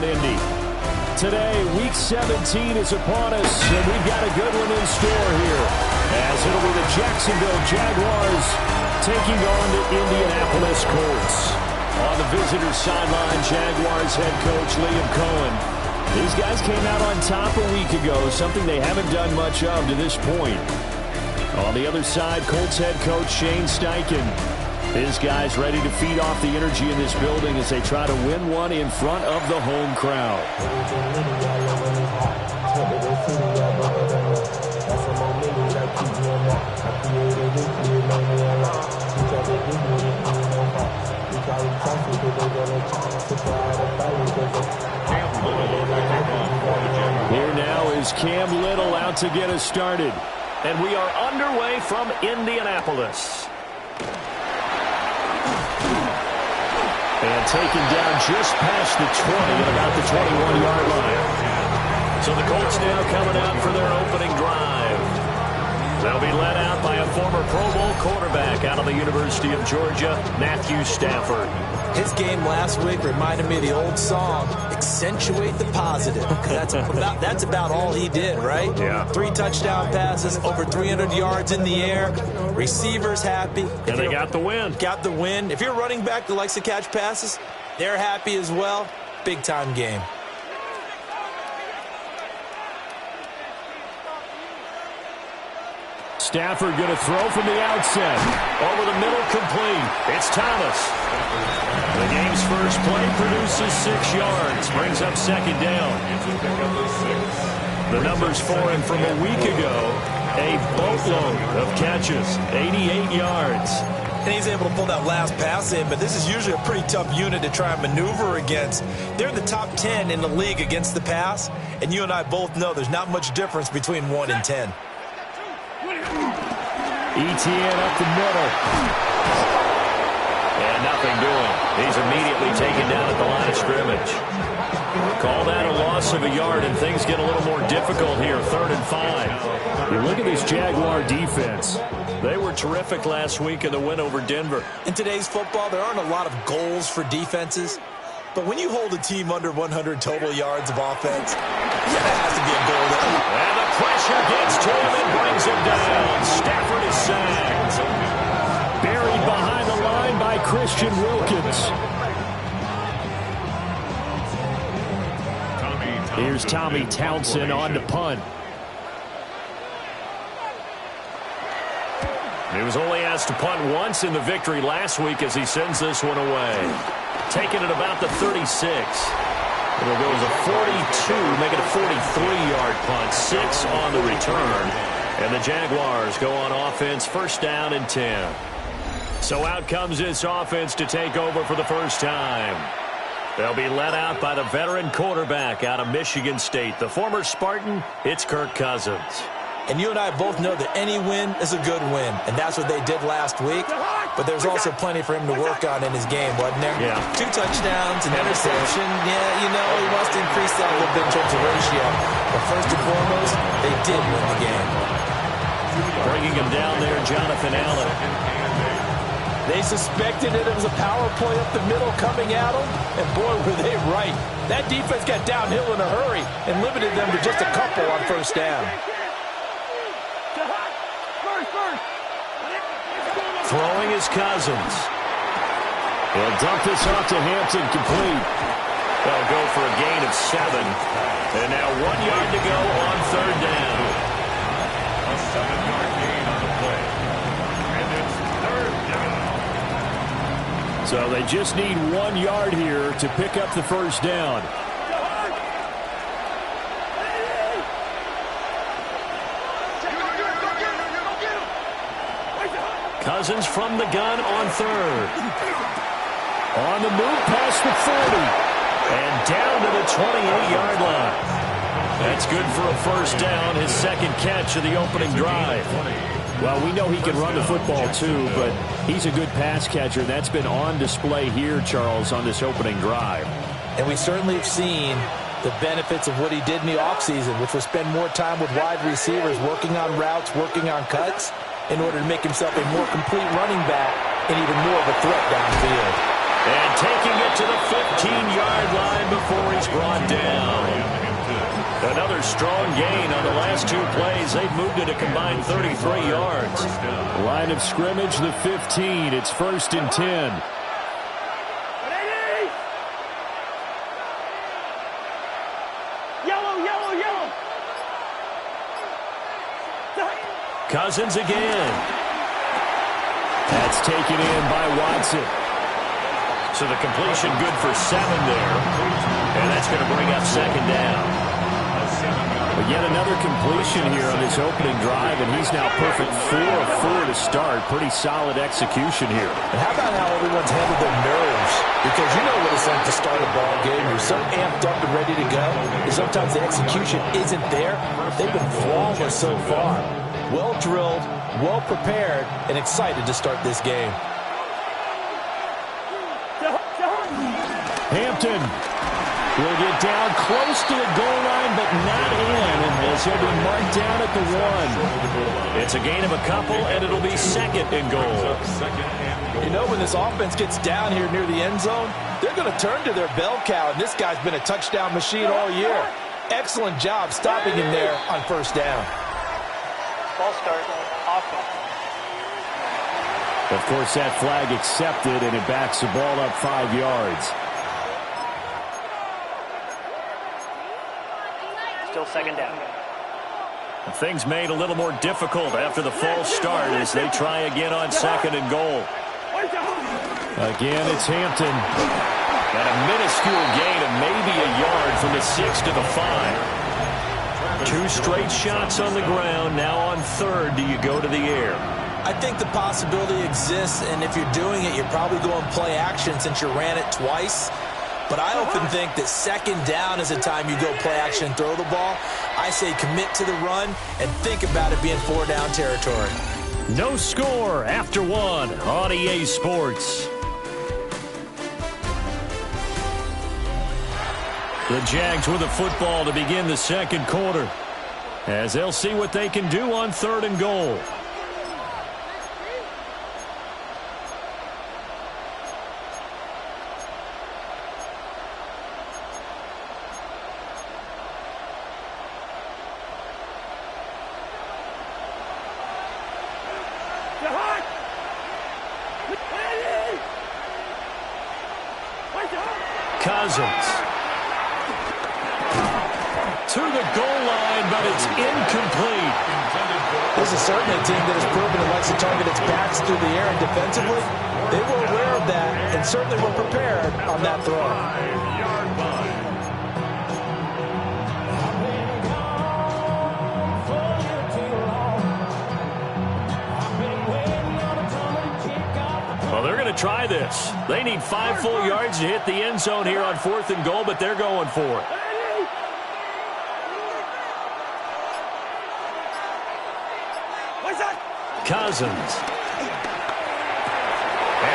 Indy. Today, Week 17 is upon us, and we've got a good one in store here, as it'll be the Jacksonville Jaguars taking on the Indianapolis Colts. On the visitor's sideline, Jaguars head coach Liam Cohen. These guys came out on top a week ago, something they haven't done much of to this point. On the other side, Colts head coach Shane Steichen. His guys ready to feed off the energy in this building as they try to win one in front of the home crowd. Here now is Cam Little out to get us started. And we are underway from Indianapolis. And taken down just past the 20 at about the 21-yard line. So the Colts now coming out for their opening drive. They'll be led out by a former Pro Bowl quarterback out of the University of Georgia, Matthew Stafford. His game last week reminded me of the old song, Accentuate the Positive. That's about all he did, right? Yeah. 3 touchdown passes, over 300 yards in the air. Receivers happy. And they got the win. Got the win. If you're a running back that likes to catch passes, they're happy as well. Big-time game. Stafford going to throw from the outset. Over the middle, complete. It's Thomas. The game's first play produces 6 yards. Brings up second down. The numbers for him from a week ago, a boatload of catches, 88 yards. And he's able to pull that last pass in, but this is usually a pretty tough unit to try and maneuver against. They're the top 10 in the league against the pass, and you and I both know there's not much difference between 1 and 10. ETN up the middle. And nothing doing. He's immediately taken down at the line of scrimmage. Call that a loss of a yard, and things get a little more difficult here, 3rd and 5. You look at this Jaguar defense. They were terrific last week in the win over Denver. In today's football, there aren't a lot of goals for defenses. But when you hold a team under 100 total yards of offense, yeah, that has to be a goal there. And the pressure gets to him and brings him down. Stafford is sacked. Buried behind the line by Christian Wilkins. Here's Tommy Townsend on to punt. He was only asked to punt once in the victory last week as he sends this one away. Taking it about the 36. It'll go as a 42, make it a 43-yard punt. 6 on the return. And the Jaguars go on offense, 1st down and 10. So out comes this offense to take over for the first time. They'll be led out by the veteran quarterback out of Michigan State. The former Spartan, it's Kirk Cousins. And you and I both know that any win is a good win, and that's what they did last week. But there's also plenty for him to work on in his game, wasn't there? Yeah. 2 touchdowns, an interception. Yeah, you know, he wants to increase that a little bit in terms of ratio. But first and foremost, they did win the game. Bringing him down there, Jonathan Allen. They suspected it was a power play up the middle coming at them, and boy, were they right. That defense got downhill in a hurry and limited them to just a couple on 1st down. Throwing is Cousins. He'll dump this off to Hampton, complete. They'll go for a gain of 7. And now 1 yard to go on 3rd down. A 7-yard gain on the play. And it's 3rd down. So they just need 1 yard here to pick up the 1st down. Cousins from the gun on 3rd. On the move past the 40. And down to the 28-yard line. That's good for a 1st down, his 2nd catch of the opening drive. Well, we know he can run the football too, but he's a good pass catcher. That's been on display here, Charles, on this opening drive. And we certainly have seen the benefits of what he did in the offseason, which was spend more time with wide receivers, working on routes, working on cuts, in order to make himself a more complete running back and even more of a threat downfield. And taking it to the 15-yard line before he's brought down. Another strong gain on the last two plays. They've moved it a combined 33 yards. Line of scrimmage, the 15. It's 1st and 10. Cousins again. That's taken in by Watson. So the completion good for 7 there. And that's going to bring up 2nd down. But yet another completion here on this opening drive, and he's now perfect 4 of 4 to start. Pretty solid execution here. And how about how everyone's handled their nerves? Because you know what it's like to start a ball game. You're so amped up and ready to go, and sometimes the execution isn't there. They've been flawless so far. Well drilled, well prepared, and excited to start this game. Hampton will get down close to the goal line, but not in, and he'll be marked down at the 1. It's a gain of a couple, and it'll be 2nd and goal. You know, when this offense gets down here near the end zone, they're going to turn to their bell cow, and this guy's been a touchdown machine all year. Excellent job stopping him there on 1st down. Ball start, offense. Of course, that flag accepted, and it backs the ball up 5 yards. Still 2nd down. Things made a little more difficult after the false start as they try again on 2nd and goal. Again, it's Hampton. Got a minuscule gain of maybe a yard from the 6 to the 5. 2 straight shots on the ground. Now on 3rd, do you go to the air? I think the possibility exists, and if you're doing it, you're probably going play action since you ran it twice. But I often think that 2nd down is the time you go play action and throw the ball. I say commit to the run and think about it being 4-down territory. No score after 1 on EA Sports. The Jags with the football to begin the 2nd quarter, as they'll see what they can do on 3rd and goal. Cousins to the goal line, but it's incomplete. This is certainly a team that has proven it likes to target its backs through the air and defensively. They were aware of that and certainly were prepared on that throw. 5-yard line. Well, they're going to try this. They need 5 full yards to hit the end zone here on 4th and goal, but they're going for it. Cousins. And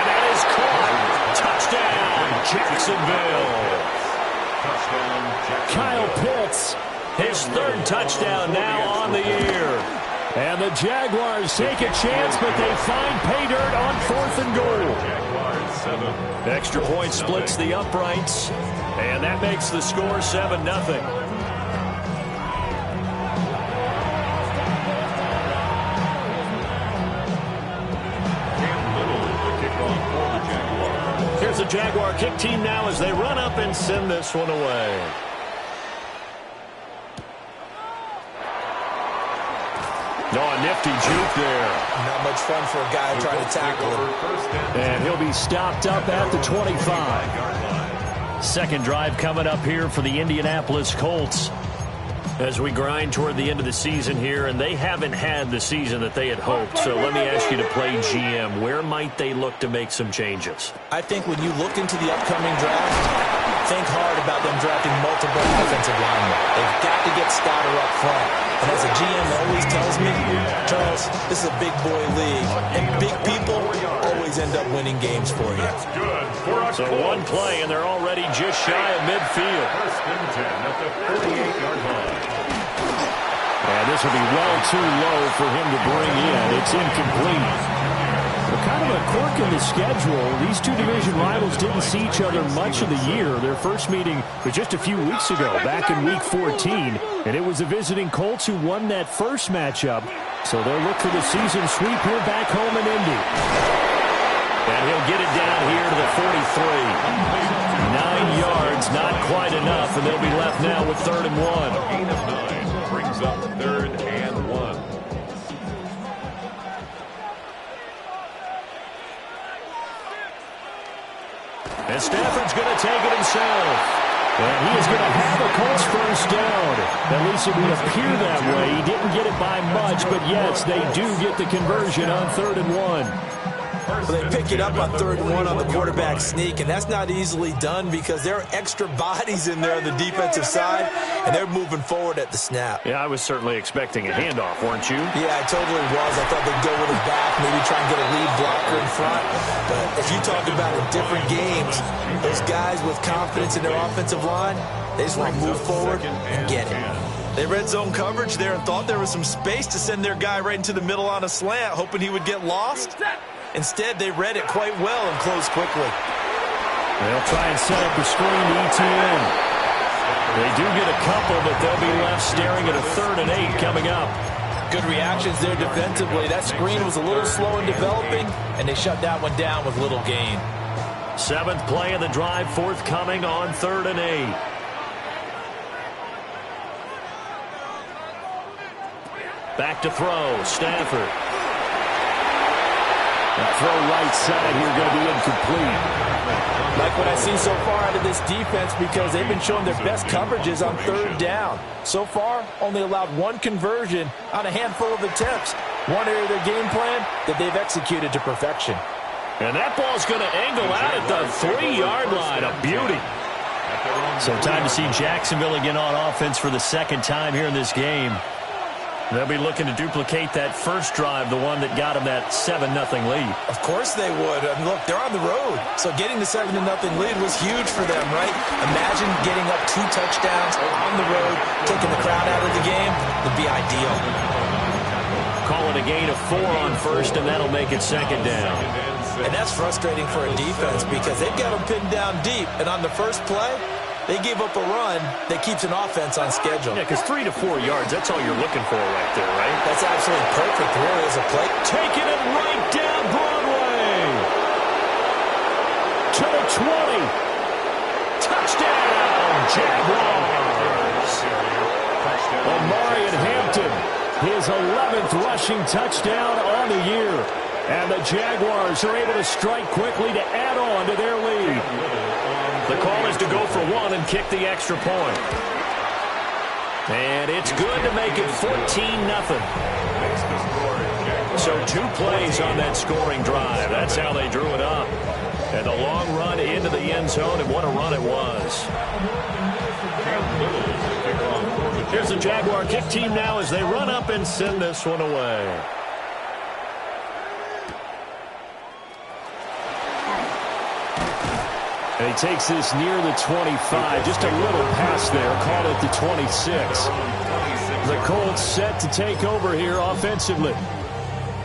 that is caught. Touchdown, Jacksonville. Kyle Pitts, his 3rd touchdown now on the year. And the Jaguars take a chance, but they find pay dirt on 4th and goal. Extra point splits the uprights, and that makes the score 7-0. Here's the Jaguar kick team now as they run up and send this one away. Oh, a nifty juke there. Not much fun for a guy trying to tackle him. And he'll be stopped up at the 25. 2nd drive coming up here for the Indianapolis Colts. As we grind toward the end of the season here, and they haven't had the season that they had hoped. So let me ask you to play GM. Where might they look to make some changes? I think when you look into the upcoming draft, think hard about them drafting multiple offensive linemen. They've got to get Stoddard up front. And as a GM always tells me, Charles, this is a big boy league, and big people always end up winning games for you. So one play, and they're already just shy of midfield. 1st and 10 at the 48-yard line. And this will be well too low for him to bring in. It's incomplete. Kind of a quirk in the schedule. These two division rivals didn't see each other much of the year. Their first meeting was just a few weeks ago, back in Week 14. And it was the visiting Colts who won that first matchup. So they'll look for the season sweep here back home in Indy. And he'll get it down here to the 43. 9 yards, not quite enough, and they'll be left now with 3rd and 1. A gain of 9 brings up 3rd and 1. And Stafford's going to take it himself. And he is going to have a Colts first down. At least it would appear that way. He didn't get it by much, but yes, they do get the conversion on 3rd and 1. Well, they pick it up on 3rd and 1 on the quarterback sneak, and that's not easily done because there are extra bodies in there on the defensive side, and they're moving forward at the snap. Yeah, I was certainly expecting a handoff, weren't you? Yeah, I totally was. I thought they'd go with his back, maybe try and get a lead blocker in front. But as you talk about in different games, those guys with confidence in their offensive line, they just want to move forward and get it. They red zone coverage there and thought there was some space to send their guy right into the middle on a slant, hoping he would get lost. Instead, they read it quite well and closed quickly. They'll try and set up the screen to ETN. They do get a couple, but they'll be left staring at a 3rd and 8 coming up. Good reactions there defensively. That screen was a little slow in developing, and they shut that one down with little gain. 7th play of the drive forthcoming on 3rd and 8. Back to throw, Stafford. That throw right side here going to be incomplete. Like what I've seen so far out of this defense because they've been showing their best coverages on 3rd down. So far, only allowed 1 conversion on a handful of attempts. One area of their game plan that they've executed to perfection. And that ball's going to angle out at the 3-yard line. A beauty. So time to see Jacksonville again on offense for the 2nd time here in this game. They'll be looking to duplicate that first drive, the one that got them that 7-0 lead. Of course they would. I mean, look, they're on the road. So getting the 7-0 lead was huge for them, right? Imagine getting up 2 touchdowns on the road, taking the crowd out of the game. Would be ideal. Call it a gain of 4 on first, and that'll make it 2nd down. And that's frustrating for a defense because they've got them pinned down deep. And on the first play, they gave up a run that keeps an offense on schedule. Yeah, because 3 to 4 yards, that's all you're looking for right there, right? That's absolutely perfect, really, as a play. Taking it right down Broadway. To the 20. Touchdown, Jaguars. Omarion Hampton, his 11th rushing touchdown on the year. And the Jaguars are able to strike quickly to add on to their lead. The call is to go for 1 and kick the extra point. And it's good to make it 14-0. So 2 plays on that scoring drive. That's how they drew it up. And a long run into the end zone, and what a run it was. Here's the Jaguar kick team now as they run up and send this one away. And he takes this near the 25. Just a little pass there. Called it the 26. The Colts set to take over here offensively.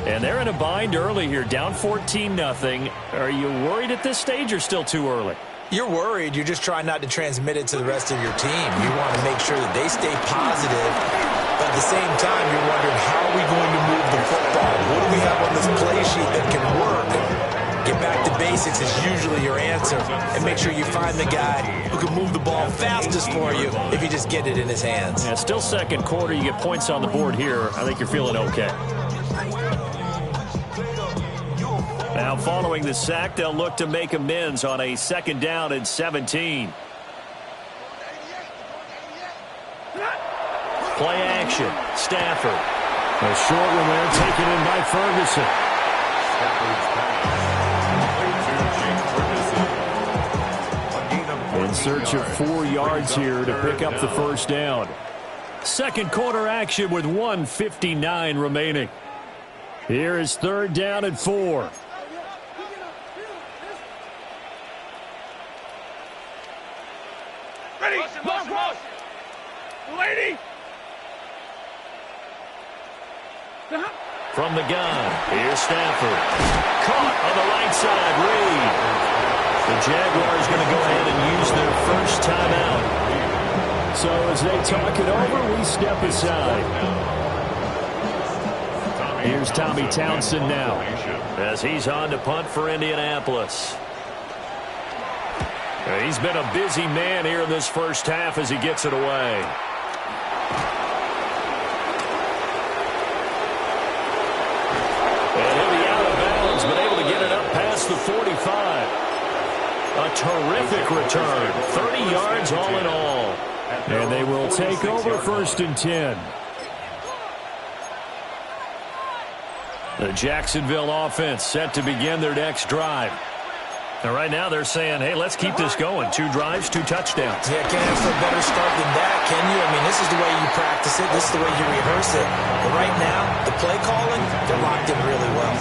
And they're in a bind early here, down 14-0. Are you worried at this stage or still too early? You're worried. You're just trying not to transmit it to the rest of your team. You want to make sure that they stay positive. But at the same time, you're wondering, how are we going to move the football? What do we have on this play sheet that can work? Get back to basics is usually your answer. And make sure you find the guy who can move the ball fastest for you if you just get it in his hands. Yeah, still 2nd quarter. You get points on the board here. I think you're feeling okay. Now following the sack, they'll look to make amends on a 2nd down and 17. Play action. Stafford. A short one there taken in by Ferguson. In search of 4 yards here to pick up the first down. 2nd quarter action with 1:59 remaining. Here is 3rd down and 4. Ready, rush. Lady. From the gun, here's Stafford. Caught on the right side, Reed. The Jaguars going to go ahead and use their first timeout. So as they talk it over, we step aside. Here's Tommy Townsend now, as he's on to punt for Indianapolis. He's been a busy man here in this first half as he gets it away. And he'll be out of bounds, but able to get it up past the 45. A terrific return. 30 yards all in all. And they will take over 1st and 10. The Jacksonville offense set to begin their next drive. And right now they're saying, hey, let's keep this going. 2 drives, 2 touchdowns. Yeah, can't ask for a better start than that, can you? I mean, this is the way you practice it. This is the way you rehearse it. But right now, the play calling, they're locked in really well.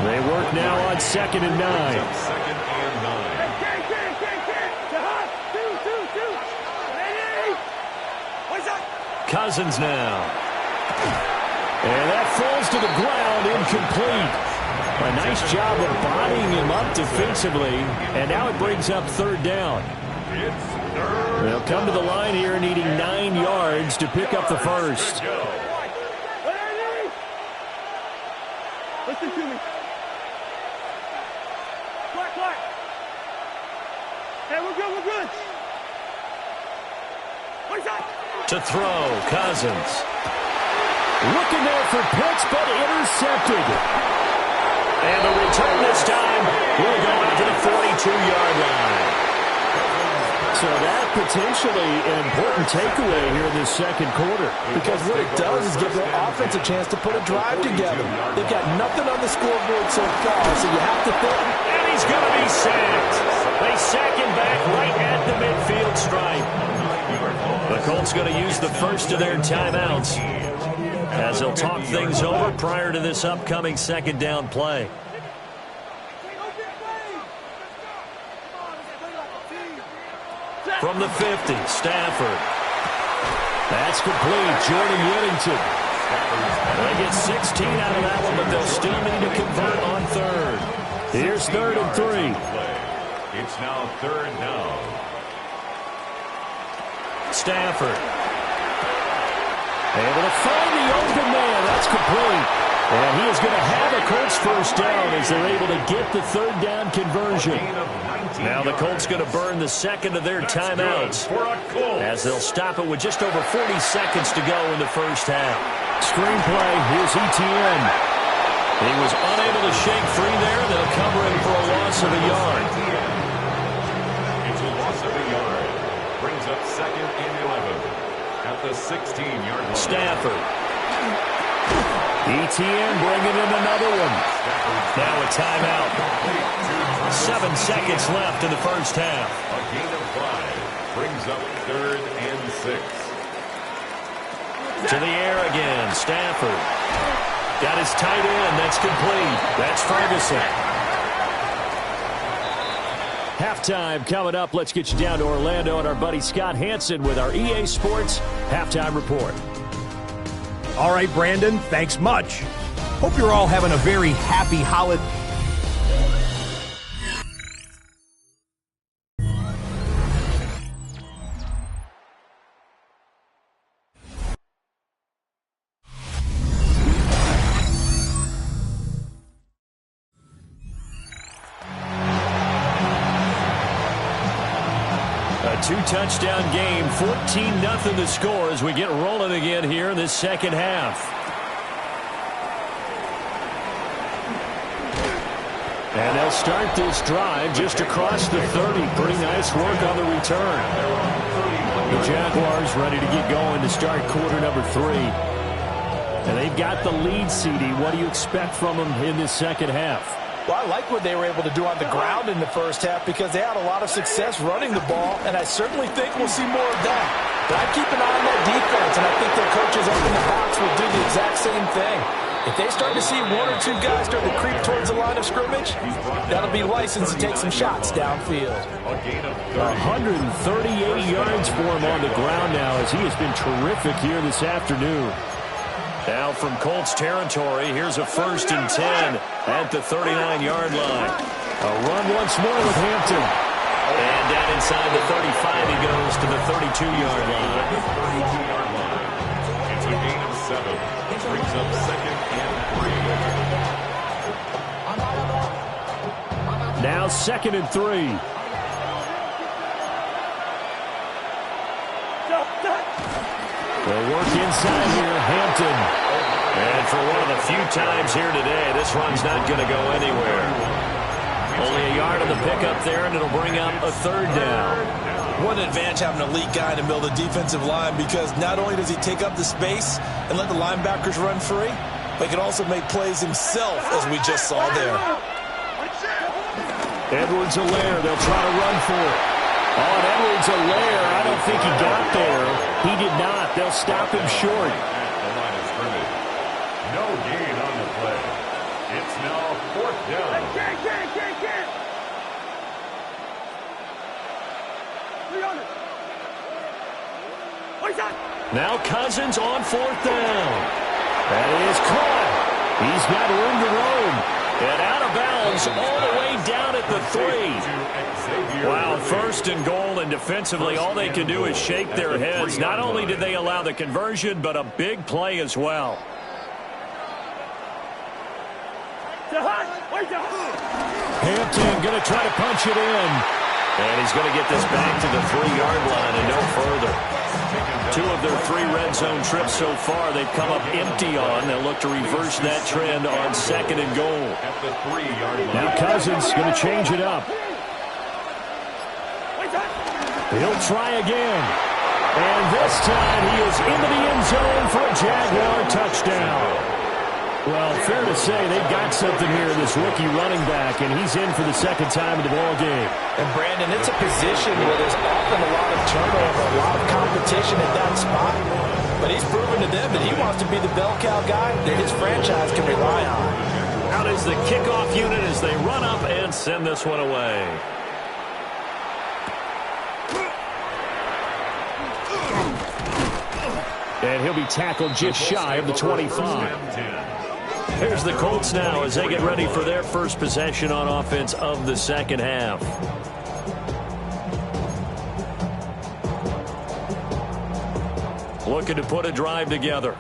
They work now on 2nd and 9. Cousins now. And that falls to the ground, incomplete. A nice job of bodying him up defensively, and now it brings up 3rd down. They'll come to the line here needing 9 yards to pick up the first. Listen to me. Clark. Hey, we're good. To throw, Cousins. Looking there for Pitts, but intercepted. And the return this time will go out to the 42-yard line. So that potentially an important takeaway here in this 2nd quarter. Because what it does is give their offense a chance to put a drive together. They've got nothing on the scoreboard so far, so you have to think. And he's going to be sacked. They sack him back right at the midfield stripe. The Colts going to use the first of their timeouts as they'll talk things over prior to this upcoming 2nd down play. From the 50, Stafford. That's complete. Jordan Whittington. They get 16 out of that one, but they'll still need to convert on 3rd. Here's 3rd and 3. It's now 3rd down. Stafford. Able to find the open man. That's complete. And he is going to have a Colts first down as they're able to get the 3rd down conversion. Now the Colts going to burn the 2nd of their timeouts as they'll stop it with just over 40 seconds to go in the first half. Screenplay. Here's ETN. He was unable to shake free there. They'll cover him for a loss of a yard. It's a loss of a yard. Brings up 2nd and 11 at the 16-yard line. Stafford. ETN bringing in another one. Now a timeout. 7 seconds left in the first half. A gain of 5 brings up 3rd and 6. To the air again. Stafford. Got his tight end. That's complete. That's Ferguson. Halftime coming up. Let's get you down to Orlando and our buddy Scott Hansen with our EA Sports Halftime Report. All right, Brandon, thanks much. Hope you're all having a very happy holiday. A 2-touchdown game, 14-0 the score as we get rolling again here in this 2nd half. And they'll start this drive just across the 30. Pretty nice work on the return. The Jaguars ready to get going to start quarter number 3. And they've got the lead, CD. What do you expect from them in this 2nd half? Well, I like what they were able to do on the ground in the first half because they had a lot of success running the ball, and I certainly think we'll see more of that. But I keep an eye on that defense, and I think their coaches up in the box will do the exact same thing. If they start to see 1 or 2 guys start to creep towards the line of scrimmage, that'll be licensed to take some shots downfield. 138 yards for him on the ground now as he has been terrific here this afternoon. Now from Colts territory, here's a 1st and 10 at the 39-yard line. A run once more with Hampton. And down inside the 35, he goes to the 32-yard line. It's a gain of 7. It brings up 2nd and 3. Now 2nd and 3. They'll work inside here, Hampton. And for one of the few times here today, this run's not going to go anywhere. Only a yard on the pickup there, and it'll bring up a 3rd down. What an advantage having an elite guy in the middle of the defensive line, because not only does he take up the space and let the linebackers run free, but he can also make plays himself, as we just saw there. Edwards-Helaire, they'll try to run for it. On Edwards-Helaire, I don't think he got there. He did not. They'll stop him short. The line is scrimmage. No gain on the play. It's now 4th down. Now Cousins on 4th down. That is caught. He's got room to roam. And out of bounds all the way down at the 3. Wow, 1st and goal, and defensively all they can do is shake their heads. Not only did they allow the conversion, but a big play as well. Hampton going to try to punch it in. And he's going to get this back to the 3-yard line and no further. 2 of their 3 red zone trips so far they've come up empty on. They'll look to reverse that trend on 2nd and goal. At the 3-yard line. Now Cousins going to change it up. He'll try again. And this time he is into the end zone for a Jaguar touchdown. Well, fair to say they've got something here in this rookie running back, and he's in for the 2nd time in the ball game. And, Brandon, it's a position where there's often a lot of turnover, a lot of competition at that spot. But he's proven to them that he wants to be the bell cow guy that his franchise can rely on. Out is the kickoff unit as they run up and send this one away. And he'll be tackled just shy of the 25. Here's the Colts now as they get ready for their first possession on offense of the 2nd half. Looking to put a drive together.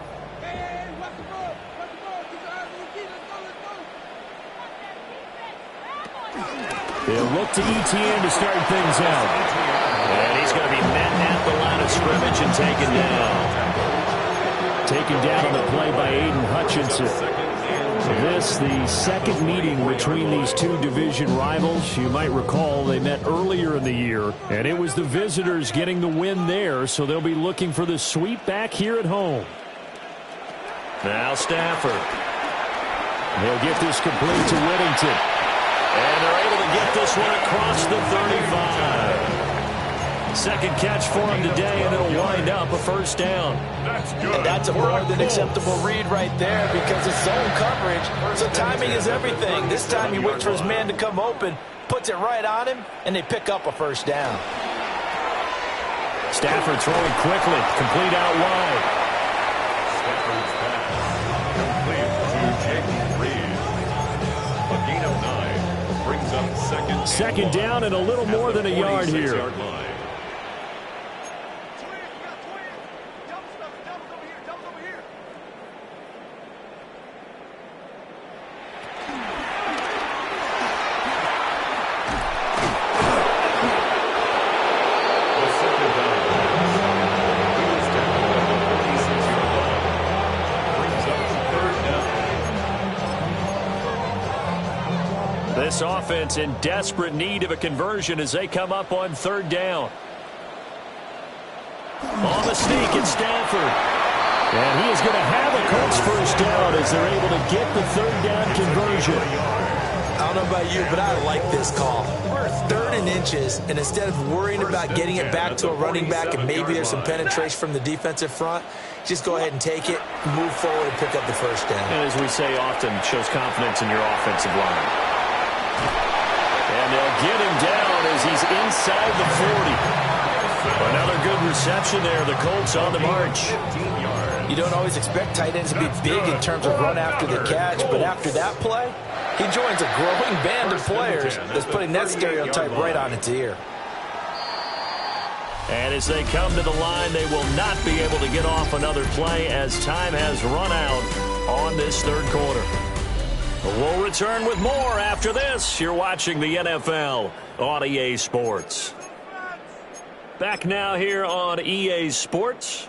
They'll look to ETN to start things out. And he's going to be met at the line of scrimmage and taken down. Taken down on the play by Aiden Hutchinson. This, the 2nd meeting between these 2 division rivals. You might recall they met earlier in the year, and it was the visitors getting the win there, so they'll be looking for the sweep back here at home. Now Stafford. They'll get this complete to Whittington. And they're able to get this one across the 35. 2nd catch for him today, and it'll wind up a 1st down. That's good. And that's a more than acceptable read right there, because it's zone coverage, so timing is everything. This time he waits for his man to come open, puts it right on him, and they pick up a 1st down. Stafford throwing quickly, complete out wide. Stafford's pass complete to Jake Reed. A gain of 9 brings up 2nd down and a little more than a yard here. Line. This offense in desperate need of a conversion as they come up on 3rd down. On the sneak, it's Stafford. And he is going to have a Colts 1st down as they're able to get the 3rd down conversion. I don't know about you, but I like this call. 3rd and inches, and instead of worrying about getting it back to a running back and maybe there's some penetration from the defensive front, just go ahead and take it, move forward, and pick up the 1st down. And as we say often, shows confidence in your offensive line. And they'll get him down as he's inside the 40. Another good reception there. The Colts on the march. 15 yards. You don't always expect tight ends to be big in terms of run after the catch, but after that play, he joins a growing band of players that's putting that stereotype right on its ear. And as they come to the line, they will not be able to get off another play as time has run out on this third quarter. We'll return with more after this. You're watching the NFL on EA Sports. Back now here on EA Sports.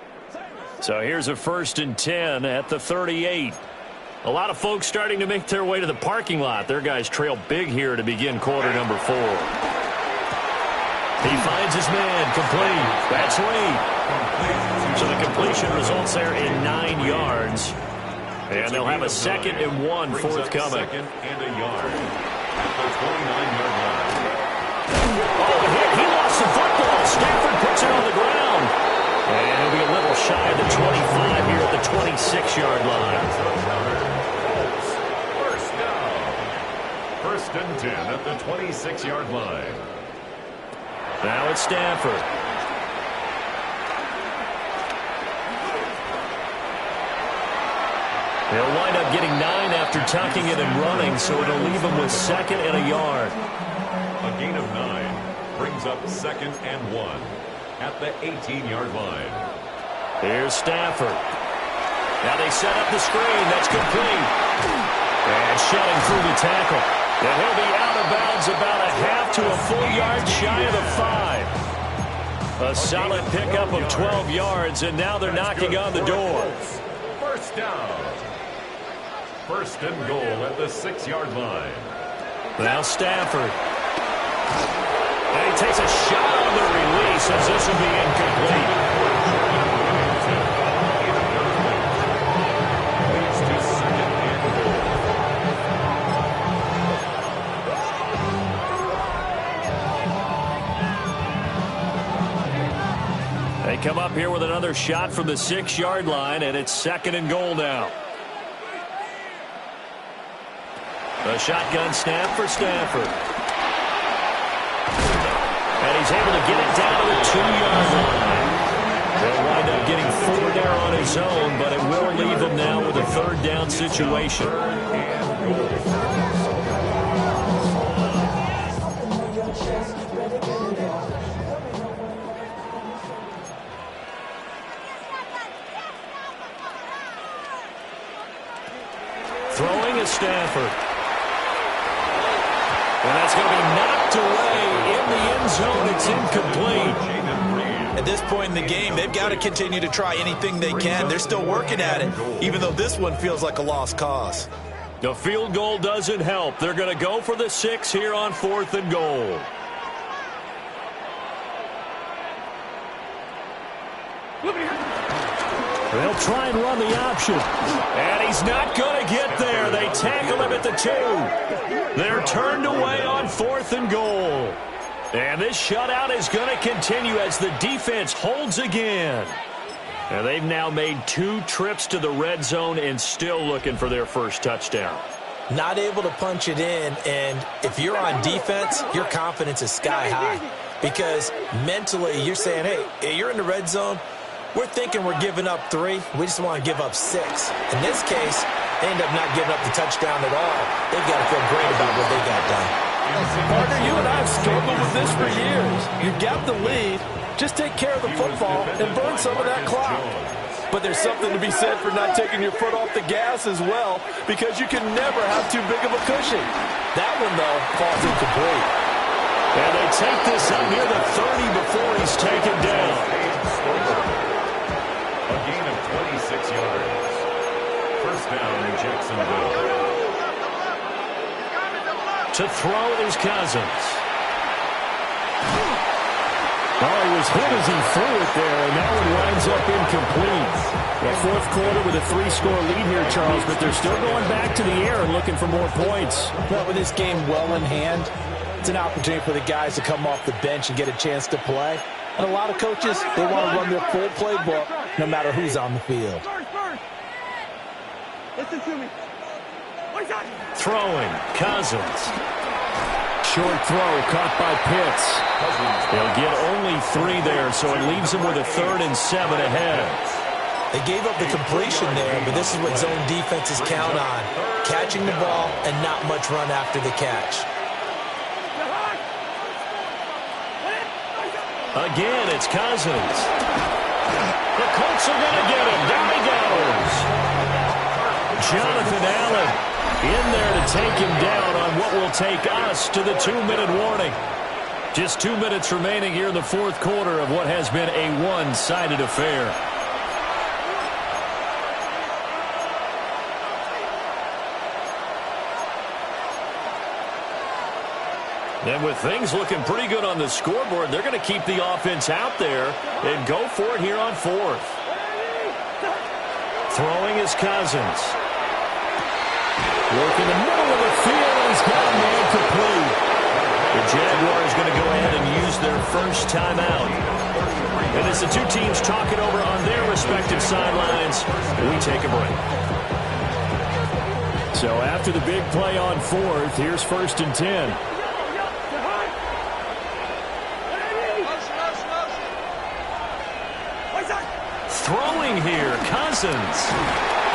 So here's a 1st and 10 at the 38. A lot of folks starting to make their way to the parking lot. Their guys trail big here to begin quarter number 4. He finds his man, complete. That's Lee. So the completion results there in 9 yards. And they'll have a 2nd and 1 forthcoming. 2nd and a yard at the 29-yard line. Oh, he lost the football. Stafford puts it on the ground. And he'll be a little shy of the 25 here at the 26-yard line. First down. 1st and 10 at the 26-yard line. Now it's Stafford. He'll wind up getting 9 after tucking it and running, so it'll leave him with 2nd and a yard. A gain of 9 brings up 2nd and 1 at the 18-yard line. Here's Stafford. Now they set up the screen. That's complete. And shedding through the tackle. And he'll be out of bounds about a half to a full yard shy of the 5. A solid pickup of 12 yards, and now they're knocking on the door. First down. 1st and goal at the 6-yard line. Now Stafford. And he takes a shot on the release as this will be incomplete. Leads to 2nd and goal. They come up here with another shot from the 6-yard line, and it's 2nd and goal now. A shotgun snap for Stafford. And he's able to get it down to the 2-yard line. They'll wind up getting 4 there on his own, but it will leave him now with a 3rd down situation. Throwing is Stafford. And that's going to be knocked away in the end zone. It's incomplete. At this point in the game, they've got to continue to try anything they can. They're still working at it, even though this one feels like a lost cause. The field goal doesn't help. They're going to go for the 6 here on 4th and goal. They'll try and run the option. And he's not going to get there. They tackle him at the 2. They're turned away on 4th and goal. And this shutout is going to continue as the defense holds again. And they've now made 2 trips to the red zone and still looking for their first touchdown. Not able to punch it in, and if you're on defense, your confidence is sky high. Because mentally, you're saying, hey, you're in the red zone. We're thinking we're giving up 3. We just want to give up 6. In this case, they end up not giving up the touchdown at all. They've got to feel great about what they got done. Partner, you and I have struggled with this for years. You've got the lead. Just take care of the football and burn some of that clock. But there's something to be said for not taking your foot off the gas as well, because you can never have too big of a cushion. That one, though, falls incomplete. And they take this up near the 30 before he's taken down. A gain of 26 yards. First down in Jacksonville. To throw is Cousins. Oh, he was hit as he threw it there, and that one winds up incomplete. The 4th quarter with a 3-score lead here, Charles, but they're still going back to the air and looking for more points. Well, with this game well in hand, it's an opportunity for the guys to come off the bench and get a chance to play. And a lot of coaches, they want to run their full playbook no matter who's on the field. Listen to me. Throwing, Cousins. Short throw caught by Pitts. They'll get only 3 there, so it leaves them with a 3rd and 7 ahead. They gave up the completion there, but this is what zone defenses count on. Catching the ball and not much run after the catch. Again, it's Cousins. The Colts are going to get him. Down he goes. Jonathan Allen in there to take him down on what will take us to the 2-minute warning. Just 2 minutes remaining here in the fourth quarter of what has been a one-sided affair. And with things looking pretty good on the scoreboard, they're going to keep the offense out there and go for it here on fourth. Throwing is Cousins. Work in the middle of the field. He's got a man complete. The Jaguars going to go ahead and use their first timeout. And as the two teams talk it over on their respective sidelines, we take a break. So after the big play on fourth, here's 1st and 10. Throwing here, Cousins.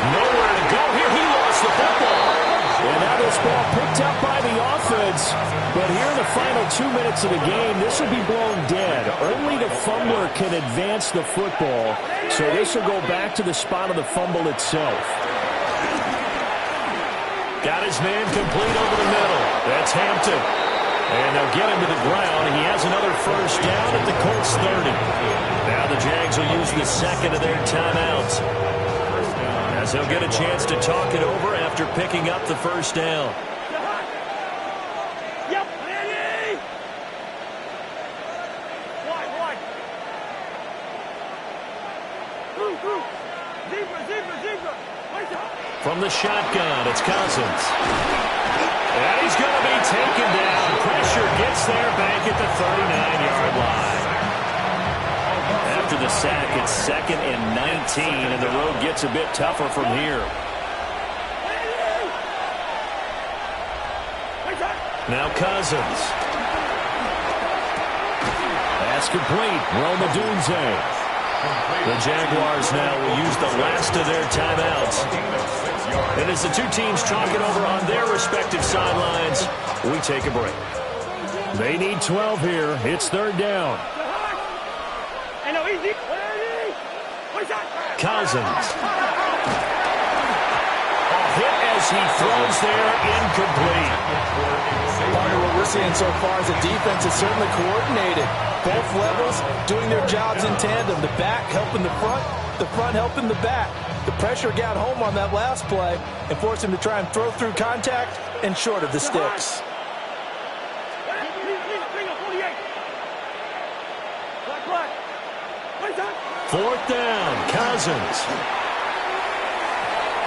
Nowhere to go here. He lost the football. And now this ball picked up by the offense. But here in the final 2 minutes of the game, this will be blown dead. Only the fumbler can advance the football. So this will go back to the spot of the fumble itself. Got his man complete over the middle. That's Hampton. And they'll get him to the ground. He has another first down at the Colts 30. Now the Jags will use the second of their timeouts, as they'll get a chance to talk it over after picking up the first down. Yep, ready! Wide. Zebra. From the shotgun, it's Cousins. And he's going to be taken down. Pressure gets there back at the 39-yard line. After the sack, it's 2nd and 19, and the road gets a bit tougher from here. Now Cousins. Pass complete. Rome Odunze. The Jaguars now will use the last of their timeouts. And as the two teams talk it over on their respective sidelines, we take a break. They need 12 here. It's 3rd down. Cousins. Hit as he throws there, incomplete. What we're seeing so far is the defense is certainly coordinated. Both levels doing their jobs in tandem. The back helping the front helping the back. The pressure got home on that last play and forced him to try and throw through contact and short of the sticks. Fourth down, Cousins.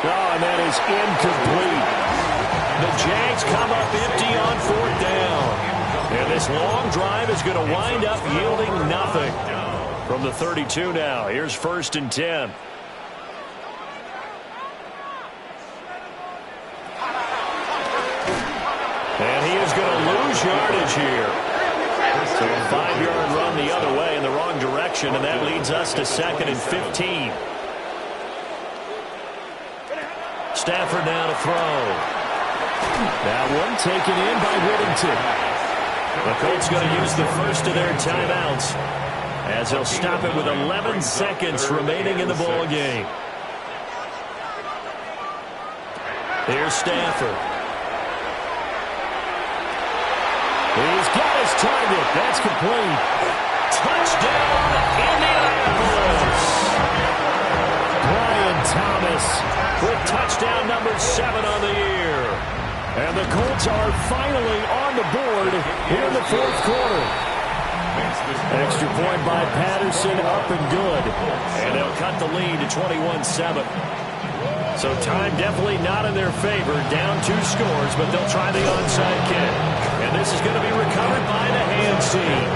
Oh, and that is incomplete. The Jags come up empty on 4th down. And this long drive is going to wind up yielding nothing. From the 32 now, here's 1st and 10. And he is going to lose yardage here. So a 5-yard run the other way in the wrong direction, and that leads us to 2nd and 15. Stafford now to throw. That one taken in by Whittington. The Colts going to use the first of their timeouts, as they'll stop it with 11 seconds remaining in the ball game. Here's Stafford. He's got his target. That's complete. Touchdown, Indianapolis. Brian Thomas with touchdown number 7 on the year. And the Colts are finally on the board here in the fourth quarter. Extra point by Patterson, up and good. And they'll cut the lead to 21-7. So time definitely not in their favor. Down 2 scores, but they'll try the onside kick. And this is going to be recovered by the hands team.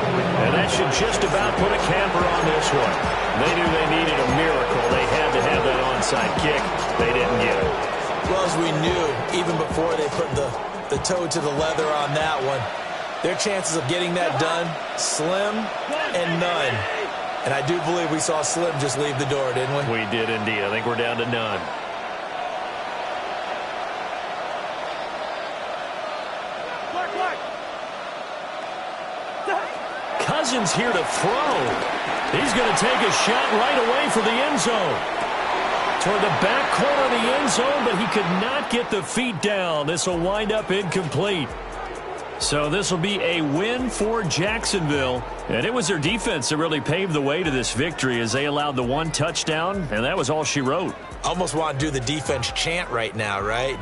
And that should just about put a camper on this one. They knew they needed a miracle. They had to have that onside kick. They didn't get it. Well, as we knew, even before they put the toe to the leather on that one, their chances of getting that done, slim and none. And I do believe we saw Slim just leave the door, didn't we? We did indeed. I think we're down to none. Cousins here to throw. He's going to take a shot right away for the end zone. Toward the back corner of the end zone, but he could not get the feet down. This will wind up incomplete. So this will be a win for Jacksonville. And it was their defense that really paved the way to this victory as they allowed the one touchdown, and that was all she wrote. Almost want to do the defense chant right now, right?